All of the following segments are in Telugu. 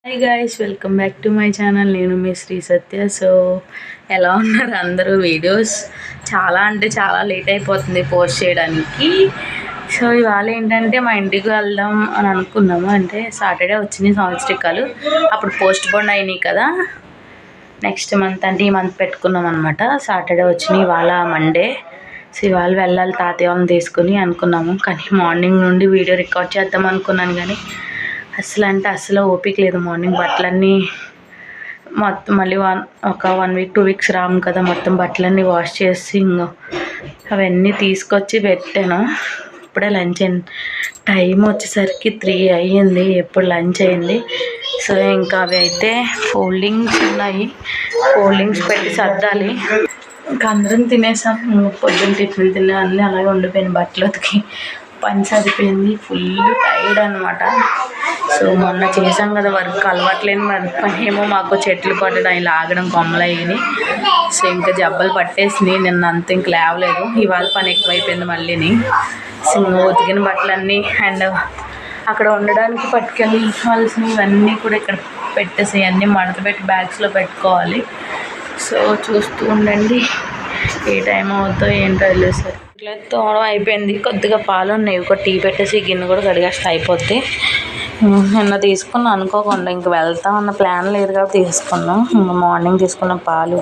Hi guys, welcome back to my channel. నేను మీ శ్రీ సత్య. సో ఎలా ఉన్నారు అందరూ? వీడియోస్ చాలా అంటే చాలా లేట్ అయిపోతుంది పోస్ట్ చేయడానికి. సో ఇవాళ ఏంటంటే మా ఇంటికి వెళ్దాం అని అనుకున్నాము. అంటే సాటర్డే వచ్చినాయి సంవత్సరికాలు, అప్పుడు పోస్ట్ పోన్ అయినాయి కదా. నెక్స్ట్ మంత్ అంటే ఈ మంత్ పెట్టుకున్నాం అనమాట. సాటర్డే వచ్చినాయి, ఇవాళ మండే. సో ఇవాళ వెళ్ళాలి తాతయ్య వాళ్ళని తీసుకుని అనుకున్నాము. కానీ మార్నింగ్ నుండి వీడియో రికార్డ్ చేద్దాం అనుకున్నాను, కానీ అసలు ఓపిక లేదు. మార్నింగ్ బట్టలన్నీ మొత్తం మళ్ళీ ఒక 1 వీక్ 2 వీక్స్ రాము కదా, మొత్తం బట్టలన్నీ వాష్ చేసి అవన్నీ తీసుకొచ్చి పెట్టాను. ఇప్పుడే లంచ్ అయింది. టైం వచ్చేసరికి 3 అయ్యింది, ఎప్పుడు లంచ్ అయింది. సో ఇంకా అవి అయితే ఫోల్డింగ్స్ ఉన్నాయి, ఫోల్డింగ్స్ పెట్టి సర్దాలి. ఇంకా అందరం తినేసాం. పొద్దున్న టిఫిన్ తిన్నా, అన్నీ అలాగే ఉండిపోయిన బట్టలు ఉతికి పని సరిపోయింది. ఫుల్ టైర్డ్ అనమాట. సో మొన్న చేసాం కదా వర్క్, అలవాట్లేని పని ఏమో మాకు చెట్లు కొట్టడం, ఇలా ఆగడం, కొమ్మలు అయ్యి. సో ఇంకా జబ్బలు పట్టేసినాయి. నిన్న అంత ఇంక లేవలేదు. ఇవాళ పని ఎక్కువైపోయింది మళ్ళీని. సో ఉతికిన బట్టలన్నీ అండ్ అక్కడ ఉండడానికి పట్టుకెళ్ళవలసినవి ఇవన్నీ కూడా ఇక్కడ పెట్టేసి అన్నీ మడత పెట్టి బ్యాగ్స్లో పెట్టుకోవాలి. సో చూస్తూ ఉండండి, ఏ టైం అవుతుందో ఏంటో తెలియదు. సార్ ఇట్లా తోవడం అయిపోయింది. కొద్దిగా పాలు ఉన్నాయి, ఒక టీ పెట్టేసి గిన్నె కూడా కడిగేస్తే అయిపోద్ది. నిన్న తీసుకున్నాం అనుకోకుండా, ఇంక వెళ్తామన్న ప్లాన్ లేదు కాబట్టి తీసుకున్నాం. ఇంకా మార్నింగ్ తీసుకున్న పాలు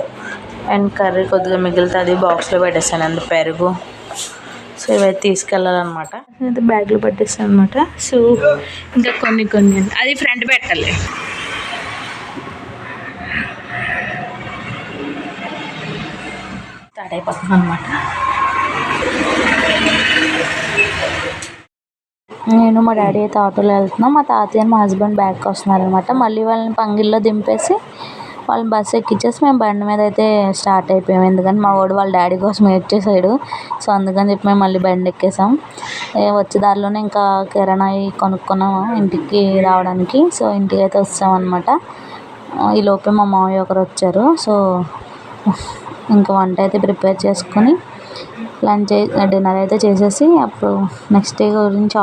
అండ్ కర్రీ కొద్దిగా మిగులుతుంది, బాక్స్లో పెట్టేస్తాను. అండ్ పెరుగు. సో ఇవైతే తీసుకెళ్ళాలన్నమాట. అయితే బ్యాగ్లో పెట్టేస్తాను అనమాట. సో ఇంకా కొన్ని అది ఫ్రంట్ పెట్టాలి. స్టార్ట్ అయిపోతుంది అనమాట. నేను మా డాడీ అయితే ఆటోలో వెళ్తున్నాం. మా తాతయ్య మా హస్బెండ్ బ్యాగ్కి వస్తున్నారనమాట. మళ్ళీ వాళ్ళని పంగిల్లో దింపేసి వాళ్ళని బస్సు ఎక్కించేసి మేము బండి మీద అయితే స్టార్ట్ అయిపోయాము. ఎందుకంటే మా వాడు వాళ్ళ డాడీ కోసం వెయిట్ చేసాడు. సో అందుకని చెప్పి మేము మళ్ళీ బండి ఎక్కేసాం. వచ్చే దారిలోనే ఇంకా కిరాణా కొనుక్కున్నాము ఇంటికి రావడానికి. సో ఇంటికి అయితే వచ్చామన్నమాట. ఈ లోపే మా మామయ్య ఒకరు వచ్చారు. సో ఇంకా వంట అయితే ప్రిపేర్ చేసుకొని డిన్నర్ అయితే చేసేసి అప్పుడు నెక్స్ట్ డే గురించి